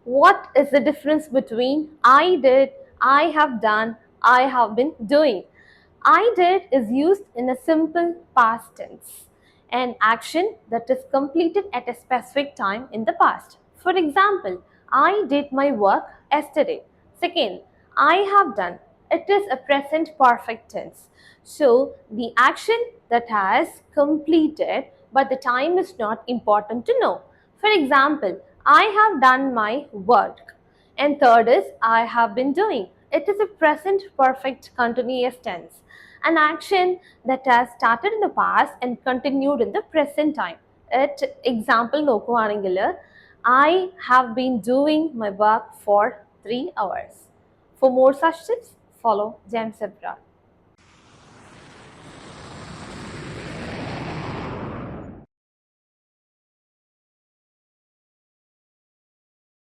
What is the difference between I did, I have done, I have been doing? I did is used in a simple past tense, an action that is completed at a specific time in the past. For example, I did my work yesterday. Second, I have done. It is a present perfect tense. So the action that has completed, but the time is not important to know. For example, I have done my work. And third is I have been doing. It is a present perfect continuous tense, an action that has started in the past and continued in the present time. At example നോക്കുവാണെങ്കിൽ I have been doing my work for 3 hours. For more such tips, follow James Zebra.